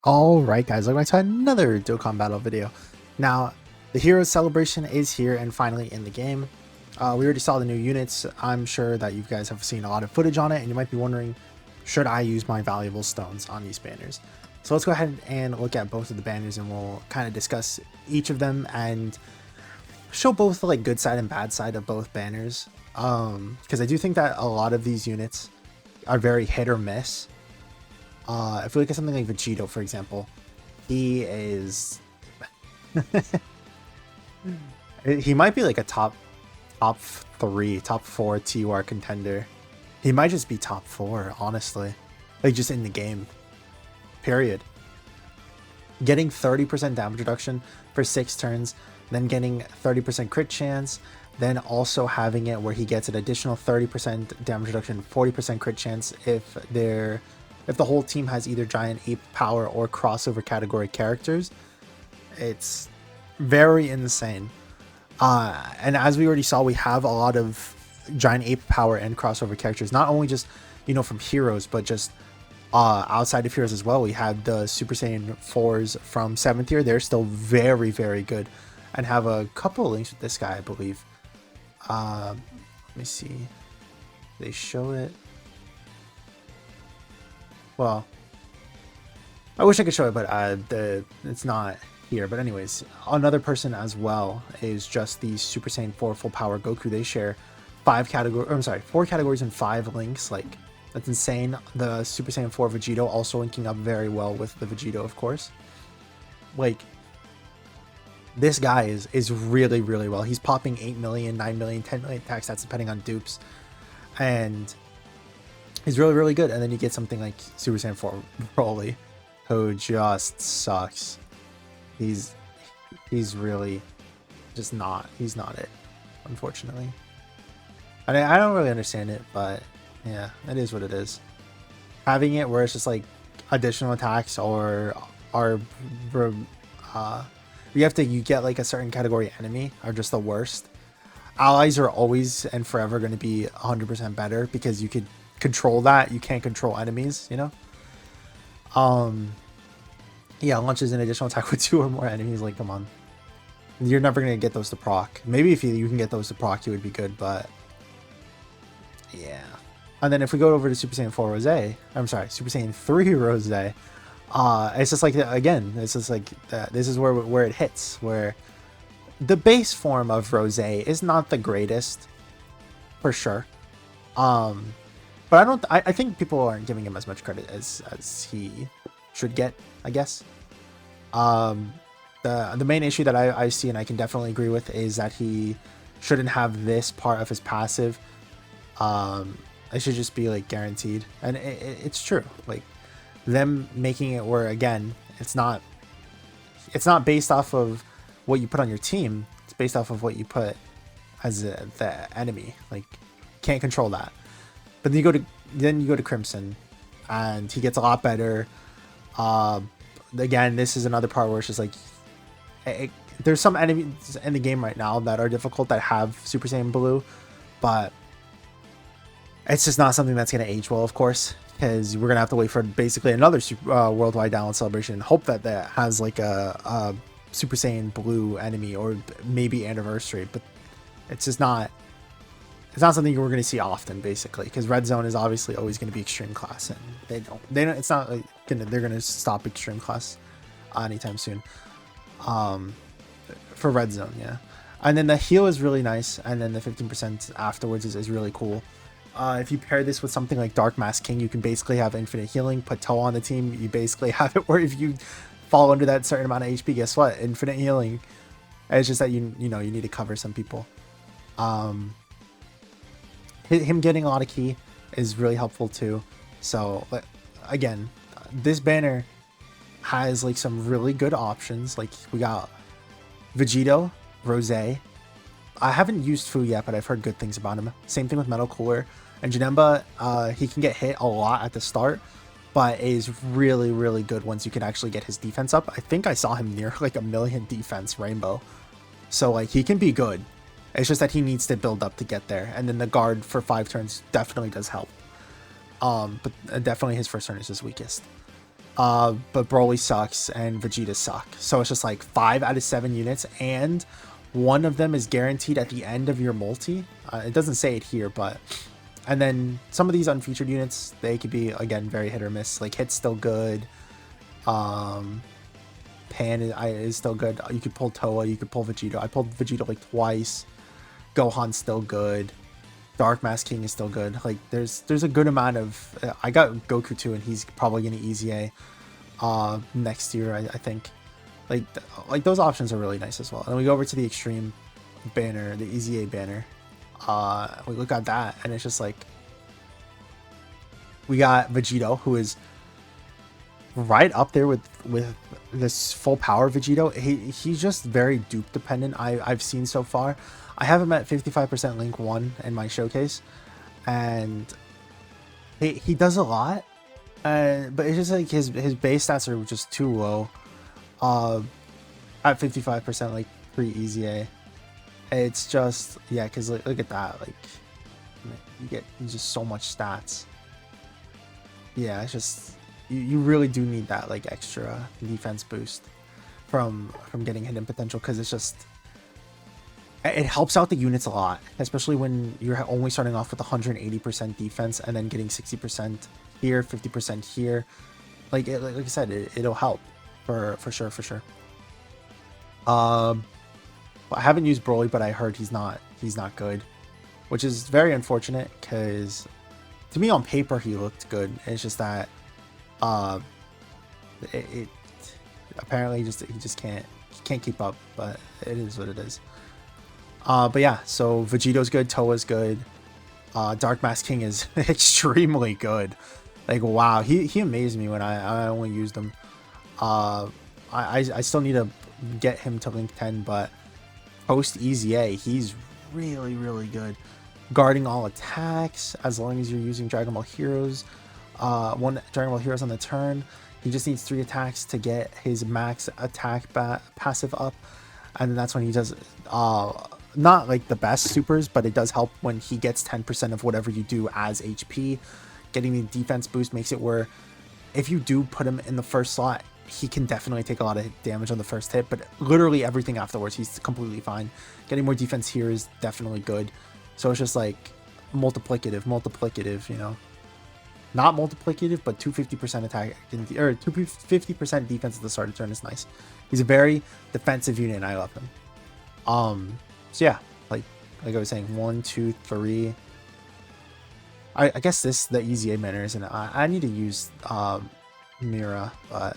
Alright guys, welcome back to another Dokkan Battle video. Now, the Heroes Celebration is here and finally in the game. We already saw the new units. I'm sure that you guys have seen a lot of footage on it, and you might be wondering, should I use my valuable stones on these banners? So let's go ahead and look at both of the banners, and we'll kind of discuss each of them and show both the good side and bad side of both banners. Because I do think that a lot of these units are very hit or miss. If we look at something like Vegito, for example, he is he might be like a top 3, top 4 TUR contender. He might just be top 4, honestly, like just in the game, period. Getting 30% damage reduction for 6 turns, then getting 30% crit chance, then also having it where he gets an additional 30% damage reduction, 40% crit chance if the whole team has either giant ape power or crossover category characters. It's very insane. And as we already saw, we have a lot of giant ape power and crossover characters, not only just, from Heroes, but just outside of Heroes as well. We have the Super Saiyan 4s from 7th tier. They're still very, very good and have a couple of links with this guy, I believe. Let me see. They show it. Well, I wish I could show it, but it's not here. But anyways, another person as well is just the Super Saiyan 4 full power Goku. They share 4 categories and 5 links. Like, that's insane. The Super Saiyan 4 Vegito also linking up very well with the Vegito, of course. Like, this guy is really, really well. He's popping 8 million, 9 million, 10 million attacks. That's depending on dupes. And he's really, really good. And then you get something like Super Saiyan 4 Broly, who just sucks. He's really just not. He's not it, unfortunately. I don't really understand it, but yeah, it is what it is. Having it where it's just like additional attacks you get like a certain category enemy are just the worst. Allies are always and forever going to be 100% better because you could control that. You can't control enemies, yeah, launches an additional attack with 2 or more enemies. Like, come on, you're never gonna get those to proc. Maybe if you can get those to proc, it would be good, but yeah. And then if we go over to Super Saiyan 4 Rose, I'm sorry, Super Saiyan 3 Rose, it's just like, again, it's just like this is where it hits, where the base form of Rose is not the greatest, for sure. But I think people aren't giving him as much credit as he should get, I guess. The main issue that I see, and I can definitely agree with, is that he shouldn't have this part of his passive. It should just be like guaranteed, and it's true. Like, them making it where, again, it's not based off of what you put on your team. It's based off of what you put as the enemy. Like, can't control that. But then you go to Crimson, and he gets a lot better. Again, this is another part where it's just like, there's some enemies in the game right now that are difficult that have Super Saiyan Blue, but it's just not something that's going to age well, of course, because we're going to have to wait for basically another worldwide download celebration and hope that has like a Super Saiyan Blue enemy, or maybe Anniversary. But it's just not. It's not something we're going to see often, basically, because Red Zone is obviously always going to be extreme class, and they don't. It's not like they're going to stop extreme class anytime soon. For Red Zone, yeah. And then the heal is really nice, and then the 15% afterwards is really cool. If you pair this with something like Dark Mask King, you can basically have infinite healing. Put Toe on the team, you basically have it where if you fall under that certain amount of HP, guess what? Infinite healing. It's just that you need to cover some people. Him getting a lot of ki is really helpful too. So again, this banner has like some really good options. Like, we got Vegito, Rose. I haven't used Fu yet, but I've heard good things about him. Same thing with Metal Cooler. And Janemba, he can get hit a lot at the start, but is really, really good once you can actually get his defense up. I think I saw him near like 1 million defense Rainbow. So like, he can be good. It's just that he needs to build up to get there. And then the guard for 5 turns definitely does help. But definitely his first turn is his weakest. But Broly sucks and Vegeta suck. So it's just like 5 out of 7 units, and one of them is guaranteed at the end of your multi. It doesn't say it here, but... And then some of these unfeatured units, they could be, again, very hit or miss. Like, Hit's still good. Pan is still good. You could pull Toa, you could pull Vegeta. I pulled Vegeta like twice. Gohan's still good. Dark Mask King is still good. Like, there's a good amount of... I got Goku too, and he's probably going to easy A next year, I think. Like those options are really nice as well. And then we go over to the Extreme banner, the easy A banner. We look at that, and it's just like... We got Vegito, who is right up there with this full power Vegito. He's just very dupe dependent, I've seen so far. I have him at 55% Link 1 in my showcase, and he does a lot, but it's just like his base stats are just too low. At 55%, like, pretty easy A. It's just, yeah, because look at that, like, you get just so much stats. Yeah, it's just, you really do need that, like, extra defense boost from getting hidden potential, because it's just... It helps out the units a lot, especially when you're only starting off with 180% defense and then getting 60% here, 50% here. Like I said, it'll help for sure. I haven't used Broly, but I heard he's not good, which is very unfortunate, because to me on paper he looked good. It's just that it apparently he just can't keep up, but it is what it is. But yeah, so Vegito's good, Toa's good, Dark Mask King is extremely good. Like, wow, he amazed me when I only used him. I still need to get him to Link 10, but post Easy A, he's really good. Guarding all attacks, as long as you're using Dragon Ball Heroes. One Dragon Ball Heroes on the turn. He just needs 3 attacks to get his max attack passive up, and then that's when he does not like the best supers, but it does help when he gets 10% of whatever you do as HP. Getting the defense boost makes it where if you do put him in the first slot, he can definitely take a lot of damage on the first hit, but literally everything afterwards, he's completely fine. Getting more defense here is definitely good. So it's just like multiplicative, you know. Not multiplicative, but 250% attack, or 250% defense at the start of the turn is nice. He's a very defensive unit, and I love him. So yeah, like I was saying, 1, 2, 3. I guess the easy A banner isn't. I need to use Mira, but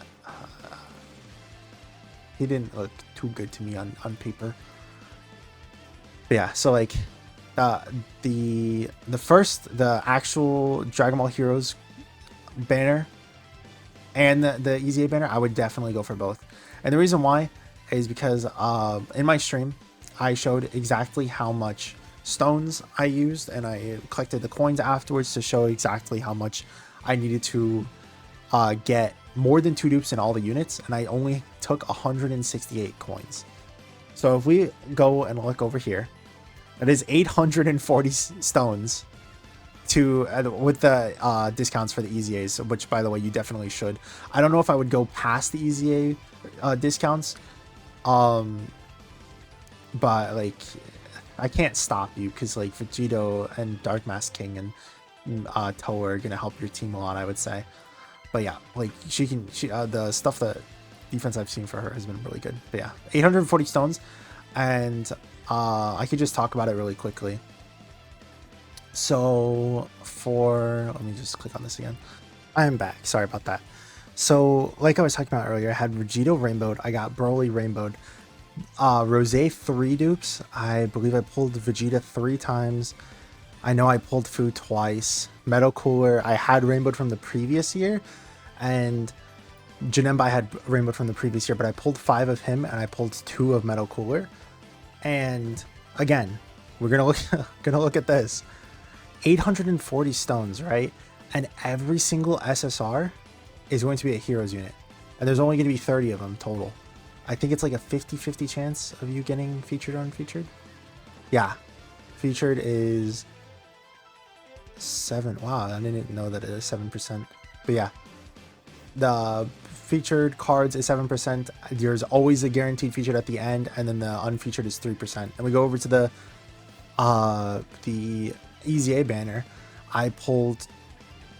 he didn't look too good to me on paper. But yeah, so like the actual Dragon Ball Heroes banner and the easy A banner, I would definitely go for both. And the reason why is because in my stream I showed exactly how much stones I used, and I collected the coins afterwards to show exactly how much I needed to get more than 2 dupes in all the units, and I only took 168 coins. So if we go and look over here, that is 840 stones to with the discounts for the easy A's, which by the way you definitely should. I don't know if I would go past the easy A discounts, but like I can't stop you, because like Vegito and Dark Mask King and Toa are gonna help your team a lot, I would say. But yeah, like the stuff that defense I've seen for her has been really good. But yeah, 840 stones, and I could just talk about it really quickly. So let me just click on this again. I am back. Sorry about that. So like I was talking about earlier, I had Vegito rainbowed. I got Broly rainbowed. Rose 3 dupes. I believe I pulled Vegeta 3 times. I know I pulled Fu twice. Metal Cooler, I had rainbowed from the previous year, and Janemba I had rainbowed from the previous year, but I pulled 5 of him and I pulled 2 of Metal Cooler. And again, we're gonna look at this. 840 stones, right? And every single SSR is going to be a heroes unit, and there's only going to be 30 of them total. I think it's like a 50-50 chance of you getting featured or unfeatured. Yeah, featured is 7. Wow, I didn't know that it is 7%. But yeah, the featured cards is 7%. There's always a guaranteed featured at the end, and then the unfeatured is 3%. And we go over to the EZA banner. I pulled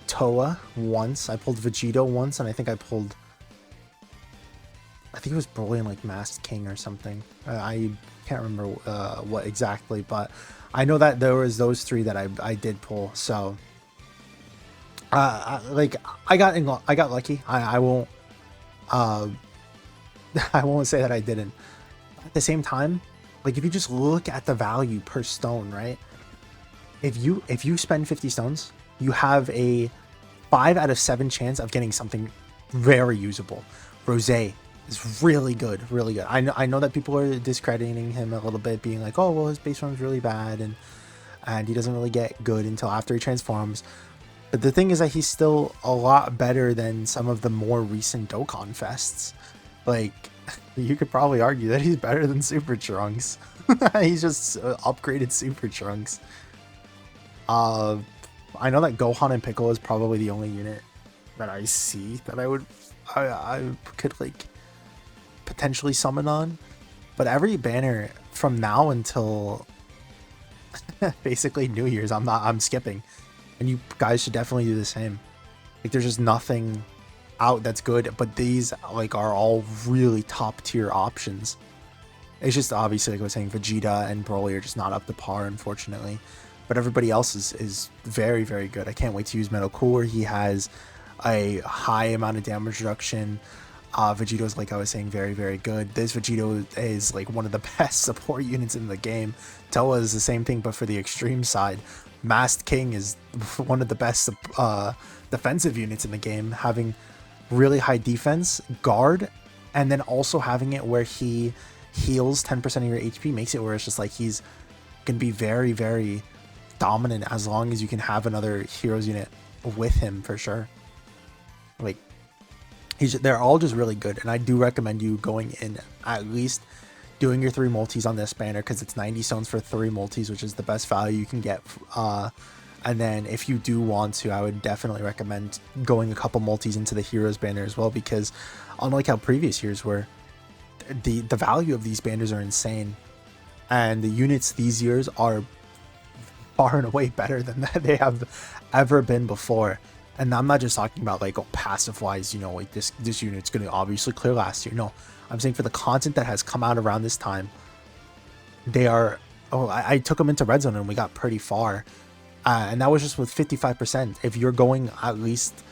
Toa once, I pulled Vegito once, and I think it was Broly and like Masked King or something. I can't remember what exactly, but I know that there was those three that I did pull. So I got lucky. I won't I won't say that I didn't. At the same time, like if you just look at the value per stone, right? If you spend 50 stones, you have a 5 out of 7 chance of getting something very usable. Rosé is really good, really good. I know that people are discrediting him a little bit, being like, oh well, his base form is really bad and he doesn't really get good until after he transforms. But the thing is that he's still a lot better than some of the more recent Dokkan fests. Like, you could probably argue that he's better than Super Trunks. He's just upgraded Super Trunks. I know that Gohan and Piccolo is probably the only unit that I see that I could like potentially summon on. But every banner from now until basically New Year's, I'm skipping. And you guys should definitely do the same. Like there's just nothing out that's good, but these like are all really top tier options. It's just obviously, like I was saying, Vegeta and Broly are just not up to par, unfortunately. But everybody else is very, very good. I can't wait to use Metal Cooler. He has a high amount of damage reduction. Vegito's, like I was saying, very, very good. This Vegito is like one of the best support units in the game. Toa is the same thing, but for the extreme side. Masked King is one of the best defensive units in the game, having really high defense, guard, and then also having it where he heals 10% of your HP, makes it where it's just like he's going to be very, very dominant as long as you can have another heroes unit with him for sure. Like, they're all just really good, and I do recommend you going in at least doing your 3 multis on this banner, because it's 90 stones for 3 multis, which is the best value you can get. And then if you do want to, I would definitely recommend going a couple multis into the heroes banner as well, because unlike how previous years were, the value of these banners are insane, and the units these years are far and away better than they have ever been before. And I'm not just talking about like, oh, passive wise, you know, like this unit's going to obviously clear last year. No, I'm saying for the content that has come out around this time, they are, I took them into red zone and we got pretty far. And that was just with 55%. If you're going at least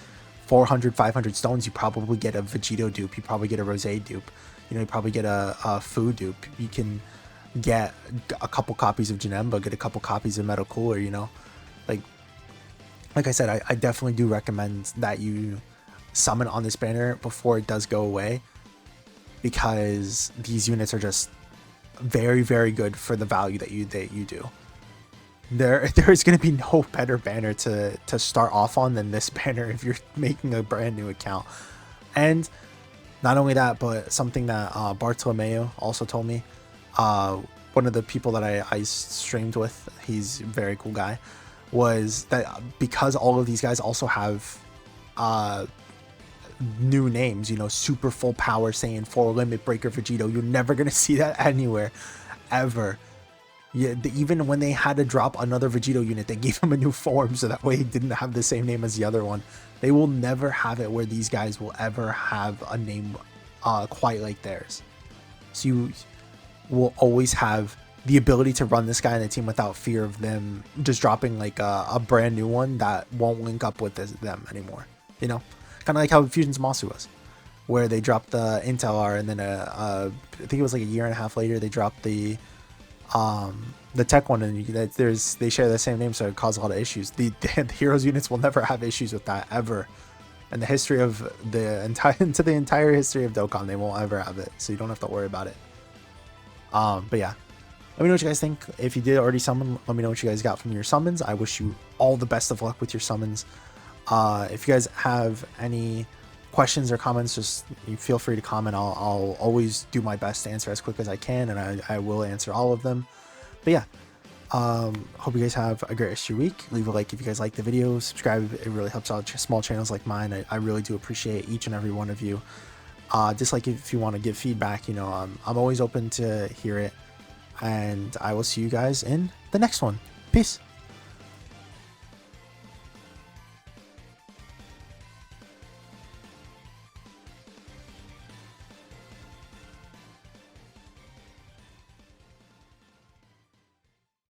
400, 500 stones, you probably get a Vegito dupe. You probably get a Rosé dupe. You know, you probably get a Fu dupe. You can get a couple copies of Janemba, get a couple copies of Metal Cooler, you know. Like I said, I definitely do recommend that you summon on this banner before it does go away, because these units are just very, very good for the value that you do. There's going to be no better banner to start off on than this banner if you're making a brand new account. And not only that, but something that Bartolomeo also told me, one of the people that I streamed with, he's a very cool guy, was that because all of these guys also have new names, you know, super full power Saiyan 4 Limit Breaker Vegito, you're never going to see that anywhere ever. Yeah, even when they had to drop another Vegito unit, they gave him a new form so that way he didn't have the same name as the other one. They will never have it where these guys will ever have a name quite like theirs. So you will always have the ability to run this guy in the team without fear of them just dropping like a brand new one that won't link up with them anymore. You know, kind of like how Fusion's Masu was, where they dropped the Intel R, and then I think it was like a year and a half later they dropped the tech one, and they share the same name, so it caused a lot of issues. The heroes units will never have issues with that ever. In the history of the entire history of Dokkan, they won't ever have it, so you don't have to worry about it. But yeah, let me know what you guys think. If you did already summon, let me know what you guys got from your summons. I wish you all the best of luck with your summons. If you guys have any questions or comments, just feel free to comment. I'll always do my best to answer as quick as I can, and I will answer all of them. But yeah, Hope you guys have a great rest of your week. Leave a like if you guys like the video. Subscribe. It really helps out small channels like mine. I really do appreciate each and every one of you. Dislike if you want to give feedback. You know, I'm always open to hear it. And I will see you guys in the next one. Peace.